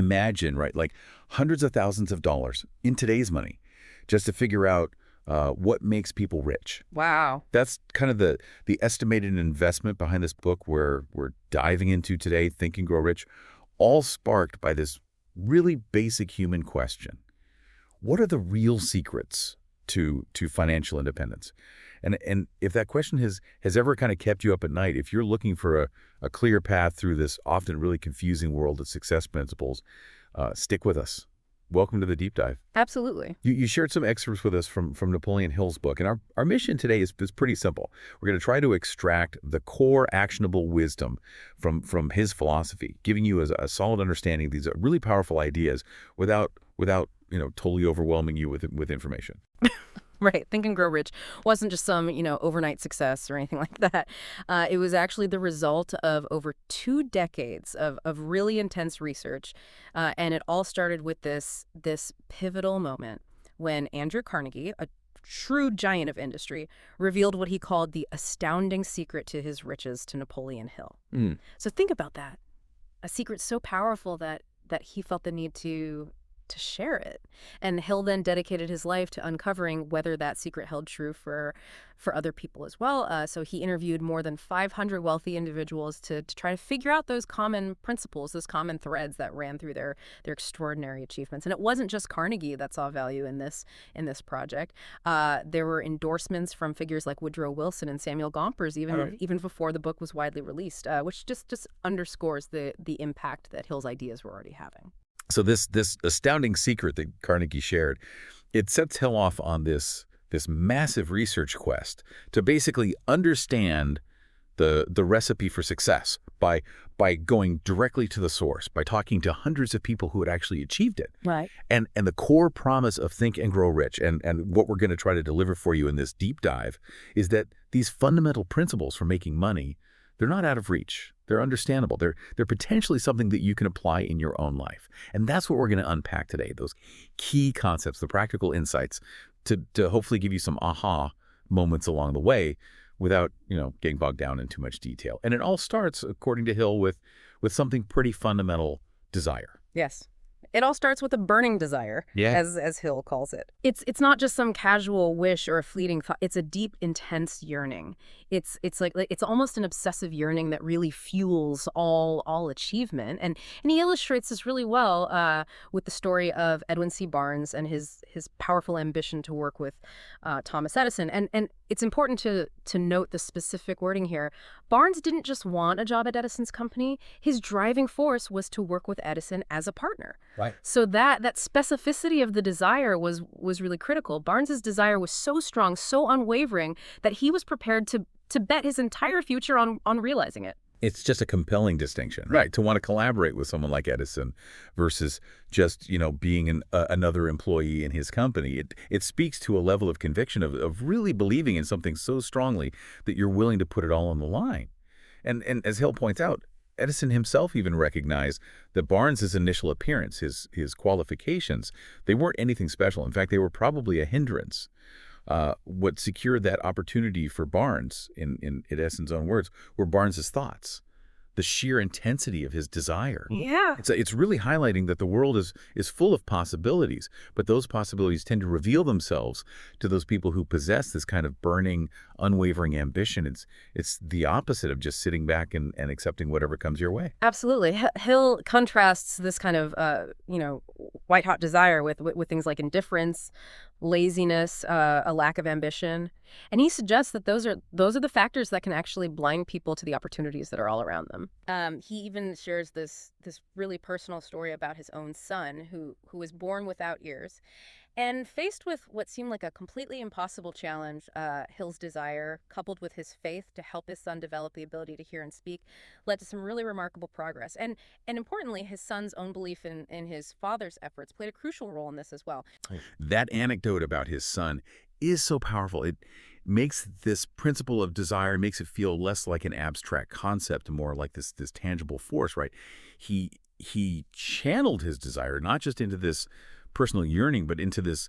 Imagine, right, like hundreds of thousands of dollars in today's money just to figure out what makes people rich. Wow. That's kind of the estimated investment behind this book we're diving into today, Think and Grow Rich, all sparked by this really basic human question. What are the real secrets to financial independence? And if that question has ever kind of kept you up at night, if you're looking for a clear path through this often really confusing world of success principles, stick with us. Welcome to the Deep Dive. Absolutely. You shared some excerpts with us from Napoleon Hill's book, and our mission today is pretty simple. We're going to try to extract the core actionable wisdom from his philosophy, giving you a solid understanding of these really powerful ideas without totally overwhelming you with information. Right. Think and Grow Rich wasn't just some, overnight success or anything like that. It was actually the result of over 2 decades of really intense research. And it all started with this pivotal moment when Andrew Carnegie, a true giant of industry, revealed what he called the astounding secret to his riches to Napoleon Hill. So think about that. A secret so powerful that he felt the need to share it. And Hill then dedicated his life to uncovering whether that secret held true for other people as well. So he interviewed more than 500 wealthy individuals to try to figure out those common principles, those common threads that ran through their extraordinary achievements. And it wasn't just Carnegie that saw value in this project. There were endorsements from figures like Woodrow Wilson and Samuel Gompers even before the book was widely released, which just underscores the impact that Hill's ideas were already having. So this astounding secret that Carnegie shared, it sets Hill off on this massive research quest to basically understand the recipe for success by going directly to the source, by talking to hundreds of people who had actually achieved it. Right. And the core promise of Think and Grow Rich and what we're going to try to deliver for you in this deep dive is that these fundamental principles for making money, they're not out of reach. They're understandable. They're potentially something that you can apply in your own life. And that's what we're going to unpack today, those key concepts, the practical insights to hopefully give you some aha moments along the way without, getting bogged down in too much detail. And it all starts, according to Hill, with something pretty fundamental: desire. Yes. It all starts with a burning desire, as Hill calls it. It's not just some casual wish or a fleeting thought. It's a deep, intense yearning. It's like it's almost an obsessive yearning that really fuels all achievement. And he illustrates this really well with the story of Edwin C. Barnes and his powerful ambition to work with Thomas Edison. And it's important to note the specific wording here. Barnes didn't just want a job at Edison's company. His driving force was to work with Edison as a partner. Right. So that specificity of the desire was really critical. Barnes's desire was so strong, so unwavering, that he was prepared to bet his entire future on realizing it. It's just a compelling distinction, right? To want to collaborate with someone like Edison versus just, being another employee in his company. It speaks to a level of conviction of really believing in something so strongly that you're willing to put it all on the line. And as Hill points out, Edison himself even recognized that Barnes's initial appearance, his qualifications, they weren't anything special. In fact, they were probably a hindrance. What secured that opportunity for Barnes, in Edison's own words, were Barnes's thoughts, the sheer intensity of his desire. Yeah. It's really highlighting that the world is full of possibilities, but those possibilities tend to reveal themselves to those people who possess this kind of burning, unwavering ambition. It's the opposite of just sitting back and accepting whatever comes your way. Absolutely. Hill contrasts this kind of, white-hot desire with things like indifference, laziness, a lack of ambition. And he suggests that those are the factors that can actually blind people to the opportunities that are all around them. He even shares this really personal story about his own son who was born without ears. And faced with what seemed like a completely impossible challenge, Hill's desire, coupled with his faith to help his son develop the ability to hear and speak, led to some really remarkable progress. And importantly, his son's own belief in his father's efforts played a crucial role in this as well. That anecdote about his son is so powerful. It makes this principle of desire, makes it feel less like an abstract concept and more like this tangible force, right? He channeled his desire not just into this personal yearning, but into this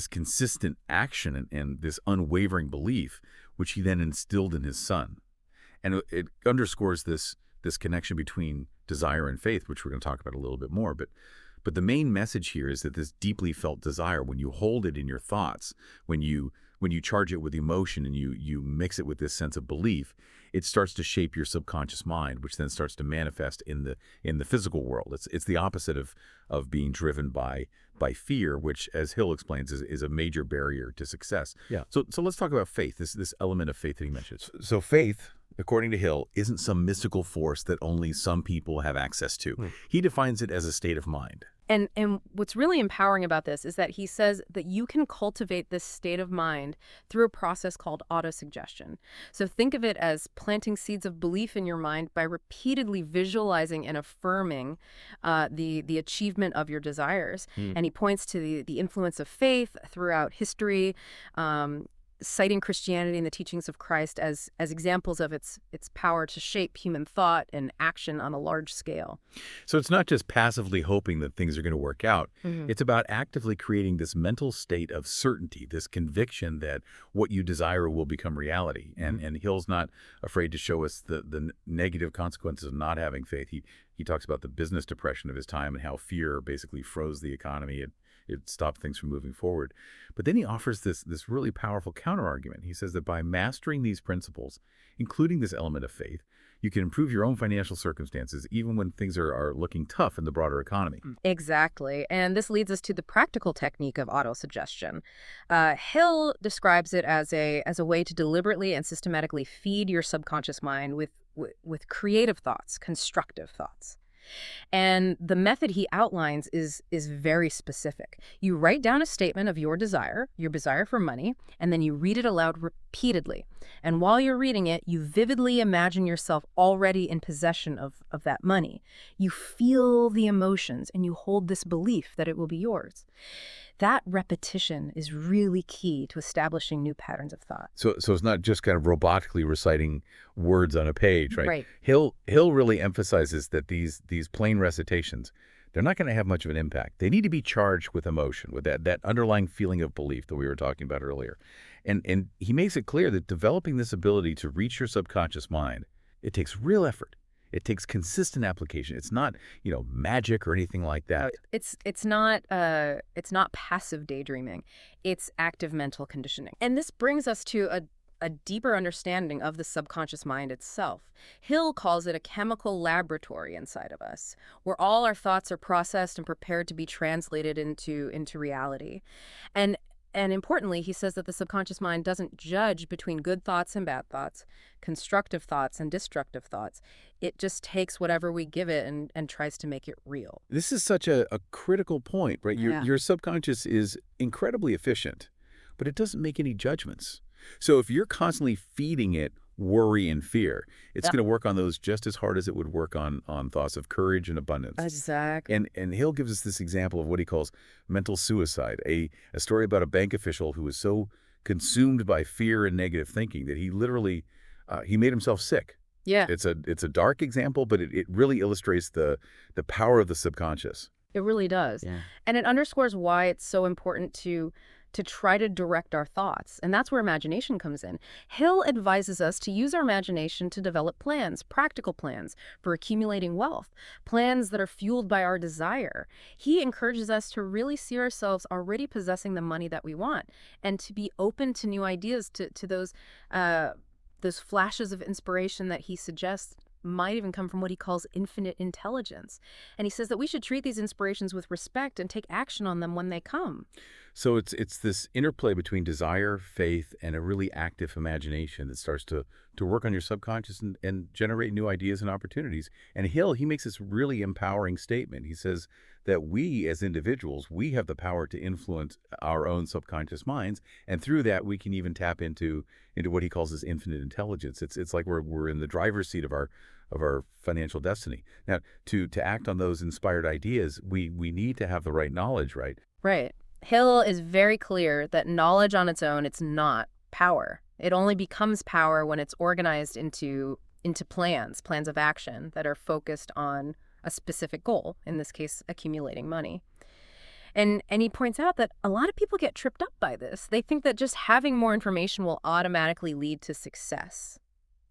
consistent action and this unwavering belief, which he then instilled in his son. And it underscores this connection between desire and faith, which we're going to talk about a little bit more. But the main message here is that this deeply felt desire, when you hold it in your thoughts, when you charge it with emotion and you mix it with this sense of belief, it starts to shape your subconscious mind, which then starts to manifest in the physical world. It's the opposite of being driven by fear, which, as Hill explains, is a major barrier to success. Yeah. So let's talk about faith, this element of faith that he mentions. So faith, according to Hill, isn't some mystical force that only some people have access to. He defines it as a state of mind. And what's really empowering about this is that he says that you can cultivate this state of mind through a process called autosuggestion. So think of it as planting seeds of belief in your mind by repeatedly visualizing and affirming the achievement of your desires. And he points to the influence of faith throughout history, citing Christianity and the teachings of Christ as examples of its power to shape human thought and action on a large scale. So it's not just passively hoping that things are going to work out. It's about actively creating this mental state of certainty, this conviction that what you desire will become reality. And Hill's not afraid to show us the negative consequences of not having faith. He talks about the business depression of his time and how fear basically froze the economy. It stopped things from moving forward. But then he offers this really powerful counterargument. He says that by mastering these principles, including this element of faith, you can improve your own financial circumstances even when things are looking tough in the broader economy. Exactly. And this leads us to the practical technique of autosuggestion. Hill describes it as a way to deliberately and systematically feed your subconscious mind with creative thoughts, constructive thoughts. And the method he outlines is very specific. You write down a statement of your desire for money, and then you read it aloud repeatedly. And while you're reading it, you vividly imagine yourself already in possession of that money. You feel the emotions, and you hold this belief that it will be yours. That repetition is really key to establishing new patterns of thought. So it's not just kind of robotically reciting words on a page, right? Right. Hill really emphasizes that these plain recitations, they're not going to have much of an impact. They need to be charged with emotion, with that underlying feeling of belief that we were talking about earlier. And he makes it clear that developing this ability to reach your subconscious mind, it takes real effort. It takes consistent application. It's not, magic or anything like that. It's not passive daydreaming. It's active mental conditioning. And this brings us to a deeper understanding of the subconscious mind itself. Hill calls it a chemical laboratory inside of us, where all our thoughts are processed and prepared to be translated into reality. And importantly, he says that the subconscious mind doesn't judge between good thoughts and bad thoughts, constructive thoughts and destructive thoughts. It just takes whatever we give it and tries to make it real. This is such a critical point, right? Yeah. Your subconscious is incredibly efficient, but it doesn't make any judgments. So if you're constantly feeding it worry and fear, it's going to work on those just as hard as it would work on thoughts of courage and abundance. Exactly. And Hill gives us this example of what he calls mental suicide, a story about a bank official who was so consumed by fear and negative thinking that he literally he made himself sick. Yeah. It's a dark example, but it really illustrates the power of the subconscious. It really does. Yeah. And it underscores why it's so important to try to direct our thoughts. And that's where imagination comes in. Hill advises us to use our imagination to develop plans, practical plans for accumulating wealth, plans that are fueled by our desire. He encourages us to really see ourselves already possessing the money that we want and to be open to new ideas, to those flashes of inspiration that he suggests might even come from what he calls infinite intelligence. And he says that we should treat these inspirations with respect and take action on them when they come. So it's this interplay between desire, faith, and a really active imagination that starts to work on your subconscious and generate new ideas and opportunities. And Hill, he makes this really empowering statement. He says that we as individuals, we have the power to influence our own subconscious minds, and through that we can even tap into what he calls this infinite intelligence. It's like we're in the driver's seat of our financial destiny. Now, to act on those inspired ideas, we need to have the right knowledge, right? Right. Hill is very clear that knowledge on its own, it's not power. It only becomes power when it's organized into plans of action that are focused on a specific goal, in this case, accumulating money. And he points out that a lot of people get tripped up by this. They think that just having more information will automatically lead to success.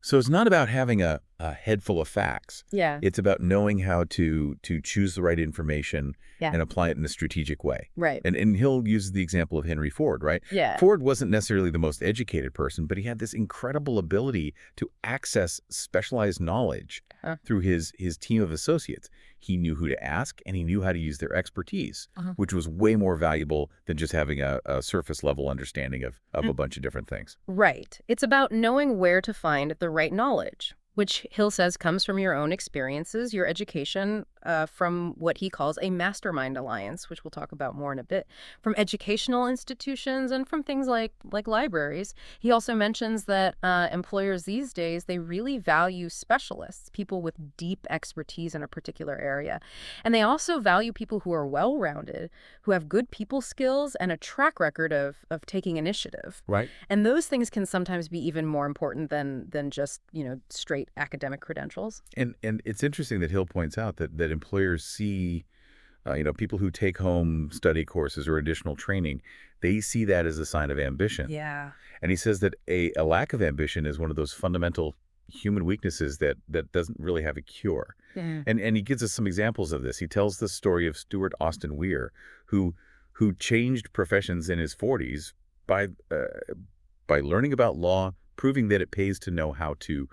So it's not about having a a head full of facts. Yeah. It's about knowing how to choose the right information Yeah. and apply it in a strategic way. Right. And he'll use the example of Henry Ford, right? Yeah. Ford wasn't necessarily the most educated person, but he had this incredible ability to access specialized knowledge Huh. through his team of associates. He knew who to ask, and he knew how to use their expertise, which was way more valuable than just having a surface level understanding of a bunch of different things. Right. It's about knowing where to find the right knowledge, which Hill says comes from your own experiences, your education, from what he calls a mastermind alliance, which we'll talk about more in a bit, from educational institutions and from things like libraries. He also mentions that employers these days, they really value specialists, people with deep expertise in a particular area. And they also value people who are well-rounded, who have good people skills and a track record of taking initiative. Right. And those things can sometimes be even more important than just, straight academic credentials. And it's interesting that Hill points out that employers see, people who take home study courses or additional training, they see that as a sign of ambition. Yeah. And he says that a lack of ambition is one of those fundamental human weaknesses that doesn't really have a cure. Yeah. And he gives us some examples of this. He tells the story of Stuart Austin Weir, who changed professions in his 40s by learning about law, proving that it pays to know how to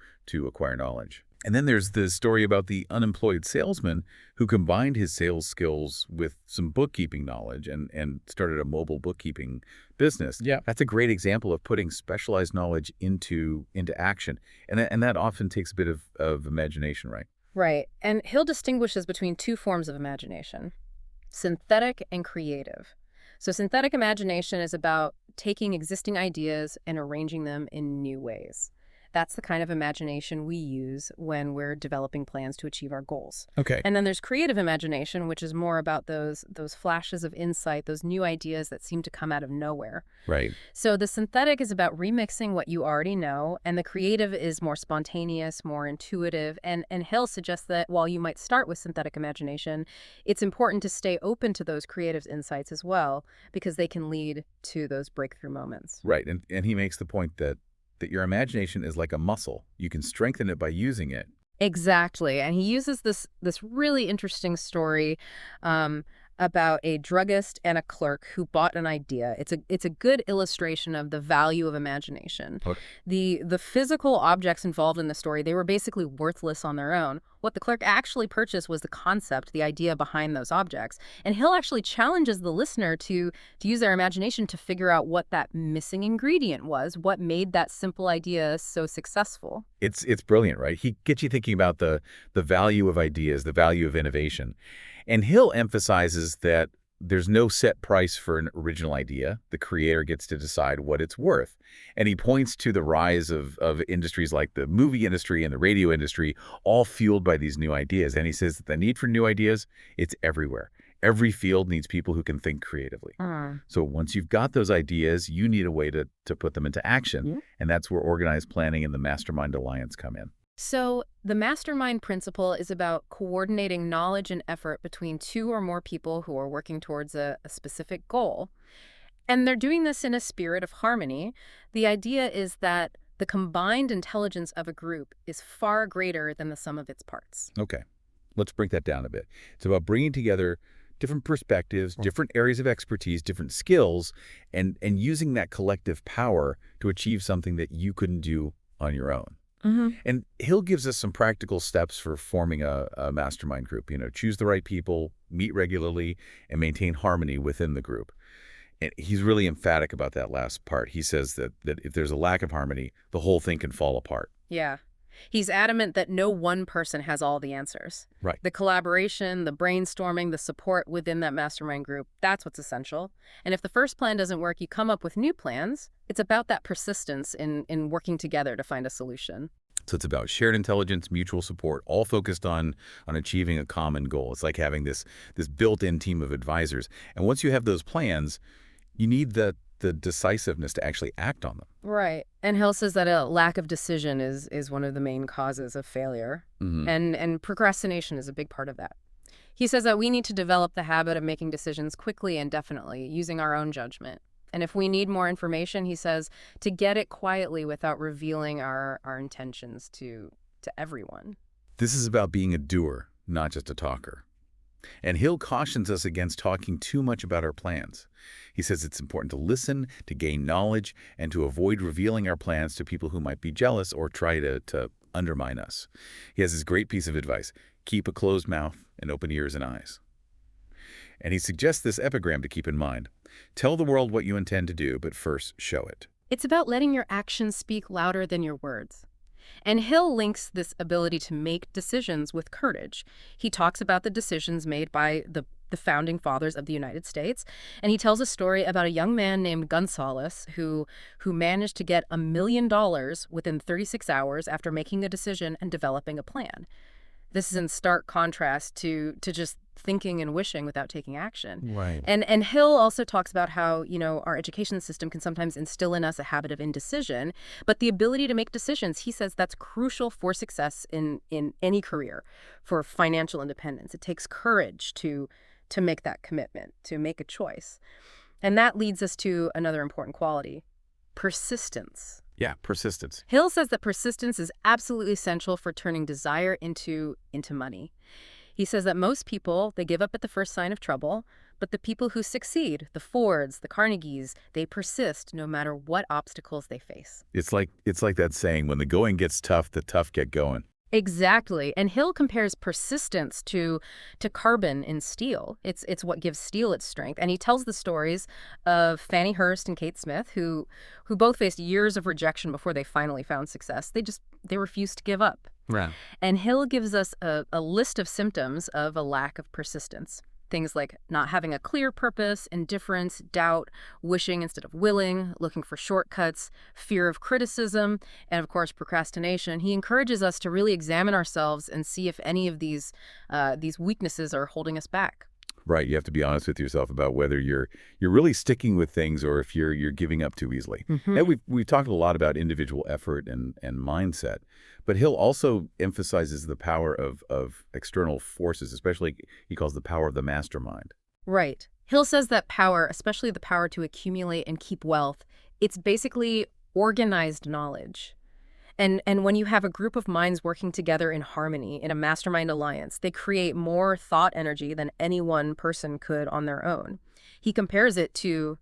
acquire knowledge. And then there's the story about the unemployed salesman who combined his sales skills with some bookkeeping knowledge and started a mobile bookkeeping business. Yeah. That's a great example of putting specialized knowledge into action. And that often takes a bit of imagination, right? Right. And Hill distinguishes between two forms of imagination, synthetic and creative. So synthetic imagination is about taking existing ideas and arranging them in new ways. That's the kind of imagination we use when we're developing plans to achieve our goals. Okay. And then there's creative imagination, which is more about those flashes of insight, those new ideas that seem to come out of nowhere. Right. So the synthetic is about remixing what you already know, and the creative is more spontaneous, more intuitive. And Hill suggests that while you might start with synthetic imagination, it's important to stay open to those creative insights as well, because they can lead to those breakthrough moments. Right. And he makes the point that your imagination is like a muscle. You can strengthen it by using it. Exactly. And he uses this really interesting story about a druggist and a clerk who bought an idea. It's a good illustration of the value of imagination. Okay. The physical objects involved in the story, they were basically worthless on their own. What the clerk actually purchased was the concept, the idea behind those objects. And Hill actually challenges the listener to use their imagination to figure out what that missing ingredient was, what made that simple idea so successful. It's brilliant, right? He gets you thinking about the value of ideas, the value of innovation. And Hill emphasizes that there's no set price for an original idea. The creator gets to decide what it's worth. And he points to the rise of industries like the movie industry and the radio industry, all fueled by these new ideas. And he says that the need for new ideas, it's everywhere. Every field needs people who can think creatively. So once you've got those ideas, you need a way to put them into action. Yeah. And that's where organized planning and the Mastermind Alliance come in. So the mastermind principle is about coordinating knowledge and effort between two or more people who are working towards a specific goal. And they're doing this in a spirit of harmony. The idea is that the combined intelligence of a group is far greater than the sum of its parts. Okay, let's break that down a bit. It's about bringing together different perspectives, different areas of expertise, different skills, and using that collective power to achieve something that you couldn't do on your own. And Hill gives us some practical steps for forming a mastermind group. Choose the right people, meet regularly, and maintain harmony within the group. And he's really emphatic about that last part. He says that if there's a lack of harmony, the whole thing can fall apart. Yeah. He's adamant that no one person has all the answers. Right. The collaboration, the brainstorming, the support within that mastermind group, that's what's essential. And if the first plan doesn't work, you come up with new plans. It's about that persistence in working together to find a solution. So it's about shared intelligence, mutual support, all focused on achieving a common goal. It's like having this built-in team of advisors. And once you have those plans, you need the decisiveness to actually act on them. Right. And Hill says that a lack of decision is one of the main causes of failure. And procrastination is a big part of that. He says that we need to develop the habit of making decisions quickly and definitely, using our own judgment. And if we need more information, he says, to get it quietly without revealing our intentions to to everyone. This is about being a doer, not just a talker. And Hill cautions us against talking too much about our plans. He says it's important to listen, to gain knowledge, and to avoid revealing our plans to people who might be jealous or try to undermine us. He has this great piece of advice: keep a closed mouth and open ears and eyes. And he suggests this epigram to keep in mind. Tell the world what you intend to do, but first show it. It's about letting your actions speak louder than your words. And Hill links this ability to make decisions with courage. He talks about the decisions made by the founding fathers of the United States, and he tells a story about a young man named Gonzales who managed to get $1 million within 36 hours after making a decision and developing a plan. This is in stark contrast to just thinking and wishing without taking action. Right. And Hill also talks about how, our education system can sometimes instill in us a habit of indecision, but the ability to make decisions, he says, that's crucial for success in any career, for financial independence. It takes courage to make that commitment, to make a choice. And that leads us to another important quality: persistence. Yeah, persistence. Hill says that persistence is absolutely essential for turning desire into money. He says that most people, they give up at the first sign of trouble, but the people who succeed, the Fords, the Carnegies, they persist no matter what obstacles they face. It's like that saying, when the going gets tough, the tough get going. Exactly. And Hill compares persistence to carbon in steel. It's what gives steel its strength. And he tells the stories of Fannie Hurst and Kate Smith, who both faced years of rejection before they finally found success. They refused to give up. Right. And Hill gives us a list of symptoms of a lack of persistence. Things like not having a clear purpose, indifference, doubt, wishing instead of willing, looking for shortcuts, fear of criticism, and of course, procrastination. He encourages us to really examine ourselves and see if any of these weaknesses are holding us back. Right. You have to be honest with yourself about whether you're really sticking with things or if you're giving up too easily. Mm-hmm. And we've talked a lot about individual effort and mindset, but Hill also emphasizes the power of external forces, especially he calls the power of the mastermind. Right. Hill says that power, especially the power to accumulate and keep wealth, it's basically organized knowledge. And when you have a group of minds working together in harmony, in a mastermind alliance, they create more thought energy than any one person could on their own. He compares it to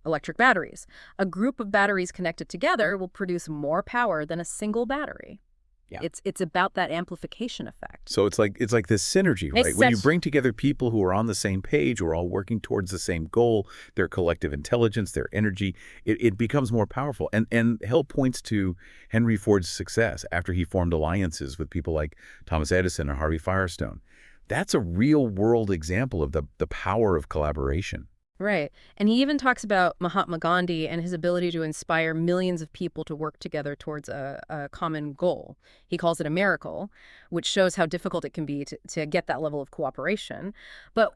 electric batteries. A group of batteries connected together will produce more power than a single battery. Yeah. It's about that amplification effect. So it's like this synergy, right? When you bring together people who are on the same page, who are all working towards the same goal, their collective intelligence, their energy, it becomes more powerful. And Hill points to Henry Ford's success after he formed alliances with people like Thomas Edison and Harvey Firestone. That's a real-world example of the power of collaboration. Right. And he even talks about Mahatma Gandhi and his ability to inspire millions of people to work together towards a common goal. He calls it a miracle, which shows how difficult it can be to get that level of cooperation. But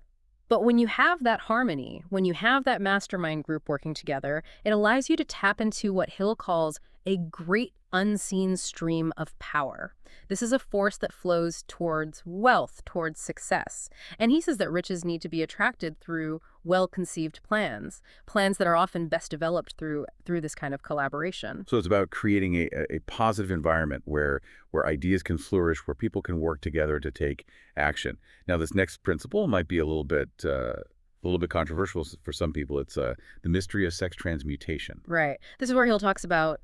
when you have that harmony, when you have that mastermind group working together, it allows you to tap into what Hill calls a great unseen stream of power. This is a force that flows towards wealth, towards success. And he says that riches need to be attracted through well-conceived plans that are often best developed through this kind of collaboration. So it's about creating a positive environment where ideas can flourish, where people can work together to take action. Now, this next principle might be a little bit controversial for some people. It's the mystery of sex transmutation. Right. This is where Hill talks about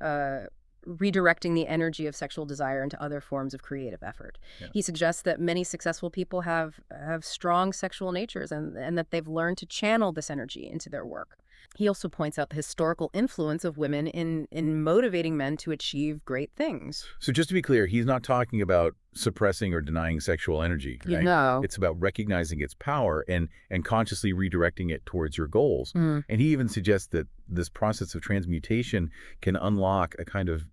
redirecting the energy of sexual desire into other forms of creative effort. Yeah. He suggests that many successful people have strong sexual natures and that they've learned to channel this energy into their work. He also points out the historical influence of women in motivating men to achieve great things. So just to be clear, he's not talking about suppressing or denying sexual energy, right? No. It's about recognizing its power and consciously redirecting it towards your goals. Mm. And he even suggests that this process of transmutation can unlock a kind of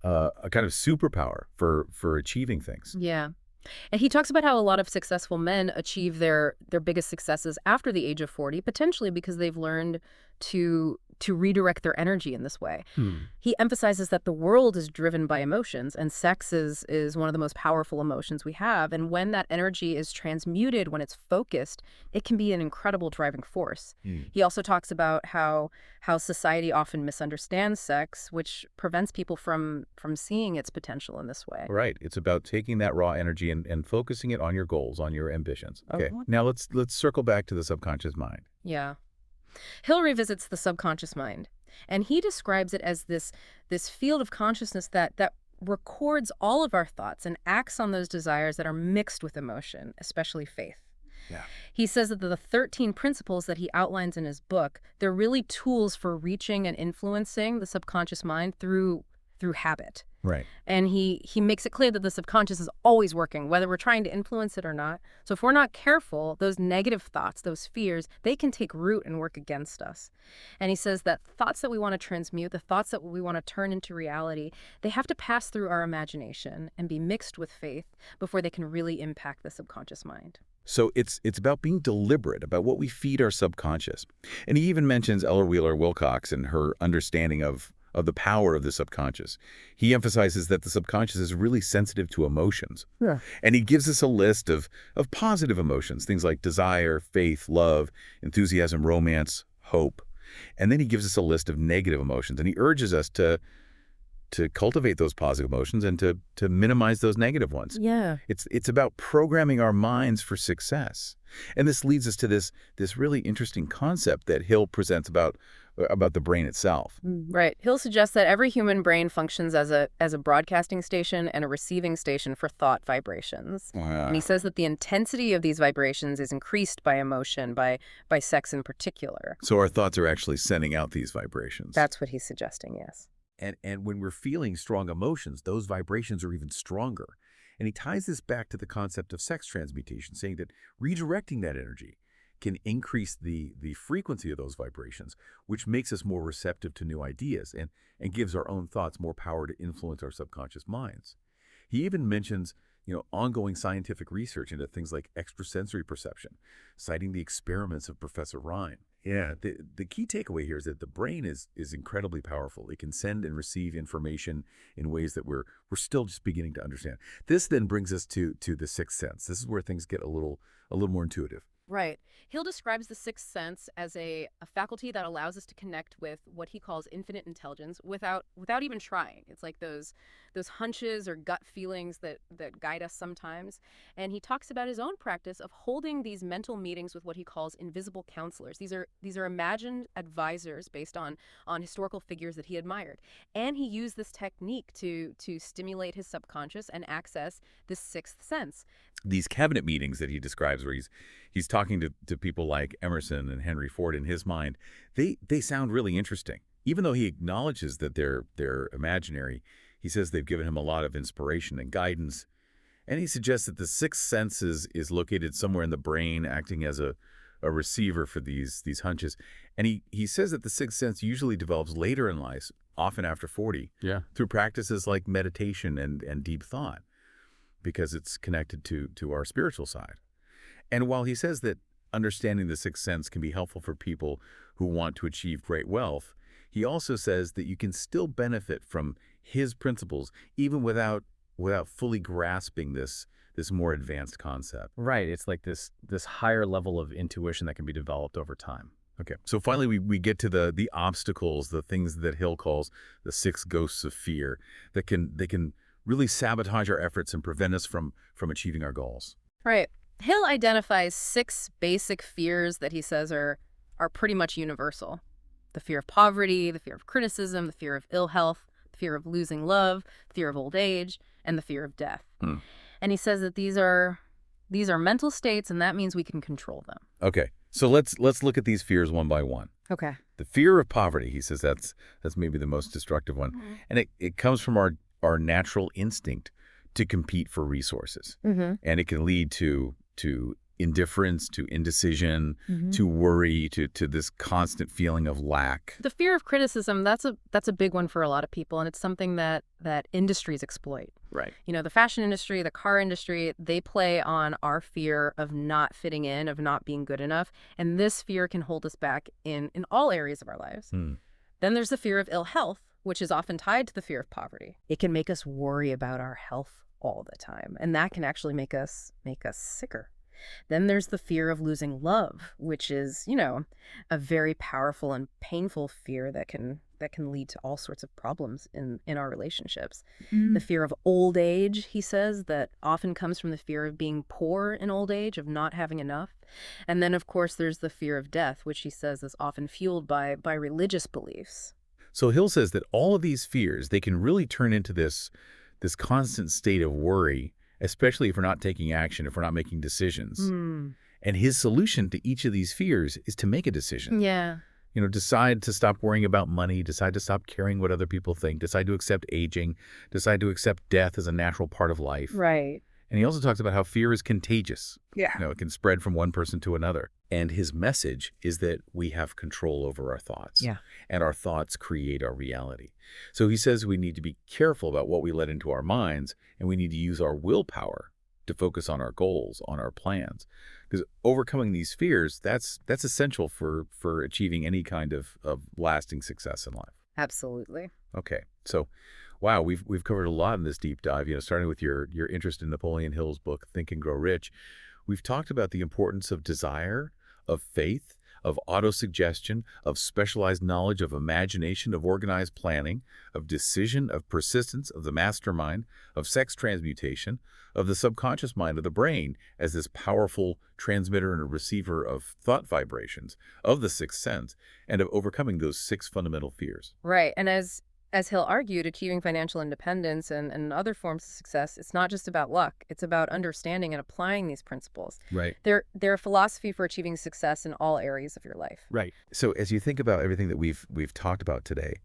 superpower for achieving things. Yeah. And he talks about how a lot of successful men achieve their biggest successes after the age of 40, potentially because they've learned to to redirect their energy in this way. Hmm. He emphasizes that the world is driven by emotions, and sex is one of the most powerful emotions we have. And when that energy is transmuted, when it's focused, it can be an incredible driving force. He also talks about how society often misunderstands sex, which prevents people from seeing its potential in this way. Right. It's about taking that raw energy and focusing it on your goals, on your ambitions. Okay. Now let's circle back to the subconscious mind. Yeah. Hill revisits the subconscious mind, and he describes it as this field of consciousness that records all of our thoughts and acts on those desires that are mixed with emotion, especially faith. Yeah. He says that the 13 principles that he outlines in his book, they're really tools for reaching and influencing the subconscious mind through habit. Right. And he makes it clear that the subconscious is always working, whether we're trying to influence it or not. So if we're not careful, those negative thoughts, those fears, they can take root and work against us. And he says that thoughts that we want to transmute, the thoughts that we want to turn into reality, they have to pass through our imagination and be mixed with faith before they can really impact the subconscious mind. So it's about being deliberate about what we feed our subconscious. And he even mentions Ella Wheeler Wilcox and her understanding of the power of the subconscious. He emphasizes that the subconscious is really sensitive to emotions. Yeah. And he gives us a list of positive emotions, things like desire, faith, love, enthusiasm, romance, hope. And then he gives us a list of negative emotions. And he urges us to cultivate those positive emotions and to minimize those negative ones. Yeah. It's about programming our minds for success. And this leads us to this really interesting concept that Hill presents about the brain itself. Right. Hill suggests that every human brain functions as a broadcasting station and a receiving station for thought vibrations. And he says that the intensity of these vibrations is increased by emotion, by sex in particular. So our thoughts are actually sending out these vibrations. That's what he's suggesting, yes. And when we're feeling strong emotions, those vibrations are even stronger. And he ties this back to the concept of sex transmutation, saying that redirecting that energy can increase the frequency of those vibrations, which makes us more receptive to new ideas and gives our own thoughts more power to influence our subconscious minds. He even mentions, ongoing scientific research into things like extrasensory perception, citing the experiments of Professor Rhine. Yeah, the key takeaway here is that the brain is incredibly powerful. It can send and receive information in ways that we're still just beginning to understand. This then brings us to the sixth sense. This is where things get a little more intuitive. Right. Hill describes the sixth sense as a faculty that allows us to connect with what he calls infinite intelligence without even trying. It's like those hunches or gut feelings that guide us sometimes. And he talks about his own practice of holding these mental meetings with what he calls invisible counselors. These are imagined advisors based on historical figures that he admired. And he used this technique to stimulate his subconscious and access this sixth sense. These cabinet meetings that he describes where he's talking to people like Emerson and Henry Ford, in his mind, they sound really interesting. Even though he acknowledges that they're imaginary, he says they've given him a lot of inspiration and guidance. And he suggests that the sixth sense is located somewhere in the brain, acting as a receiver for these hunches. And he says that the sixth sense usually develops later in life, often after 40, through practices like meditation and deep thought, because it's connected to our spiritual side. And while he says that understanding the sixth sense can be helpful for people who want to achieve great wealth, he also says that you can still benefit from his principles even without fully grasping this more advanced concept. Right. It's like this higher level of intuition that can be developed over time. Okay. So finally, we get to the obstacles, the things that Hill calls the six ghosts of fear that can really sabotage our efforts and prevent us from achieving our goals. Right. Hill identifies 6 basic fears that he says are pretty much universal. The fear of poverty, the fear of criticism, the fear of ill health, the fear of losing love, the fear of old age, and the fear of death. And he says that these are mental states, and that means we can control them. Okay. So let's look at these fears one by one. Okay. The fear of poverty, he says that's maybe the most destructive one. And it comes from our natural instinct to compete for resources. And it can lead to indifference, to indecision, to worry, to this constant feeling of lack. The fear of criticism, that's a big one for a lot of people, and it's something that industries exploit. Right. The fashion industry, the car industry, they play on our fear of not fitting in, of not being good enough, and this fear can hold us back in all areas of our lives. Then there's the fear of ill health, which is often tied to the fear of poverty. It can make us worry about our health all the time, and that can actually make us sicker. Then there's the fear of losing love, which is, a very powerful and painful fear that can lead to all sorts of problems in our relationships. The fear of old age, he says, that often comes from the fear of being poor in old age, of not having enough. And then, of course, there's the fear of death, which he says is often fueled by religious beliefs. So Hill says that all of these fears, they can really turn into this constant state of worry, especially if we're not taking action, if we're not making decisions. And his solution to each of these fears is to make a decision. Yeah. Decide to stop worrying about money, decide to stop caring what other people think, decide to accept aging, decide to accept death as a natural part of life. Right. And he also talks about how fear is contagious. Yeah. It can spread from one person to another. And his message is that we have control over our thoughts. Yeah. And our thoughts create our reality. So he says we need to be careful about what we let into our minds, and we need to use our willpower to focus on our goals, on our plans. Because overcoming these fears, that's essential for achieving any kind of lasting success in life. Absolutely. Okay. So, wow, we've covered a lot in this deep dive, starting with your interest in Napoleon Hill's book, Think and Grow Rich. We've talked about the importance of desire, of faith, of autosuggestion, of specialized knowledge, of imagination, of organized planning, of decision, of persistence, of the mastermind, of sex transmutation, of the subconscious mind, of the brain as this powerful transmitter and a receiver of thought vibrations, of the sixth sense, and of overcoming those 6 fundamental fears. Right. And as Hill argued, achieving financial independence and other forms of success, it's not just about luck. It's about understanding and applying these principles. Right. They're a philosophy for achieving success in all areas of your life. Right. So as you think about everything that we've talked about today,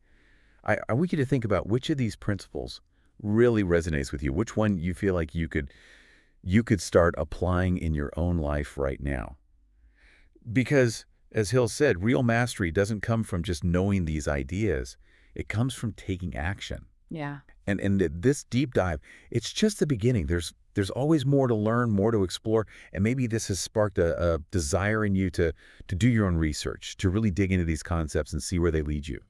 I want you to think about which of these principles really resonates with you. Which one you feel like you could start applying in your own life right now. Because, as Hill said, real mastery doesn't come from just knowing these ideas. It comes from taking action. Yeah. And this deep dive, it's just the beginning. There's always more to learn, more to explore, and maybe this has sparked a desire in you to do your own research, to really dig into these concepts and see where they lead you.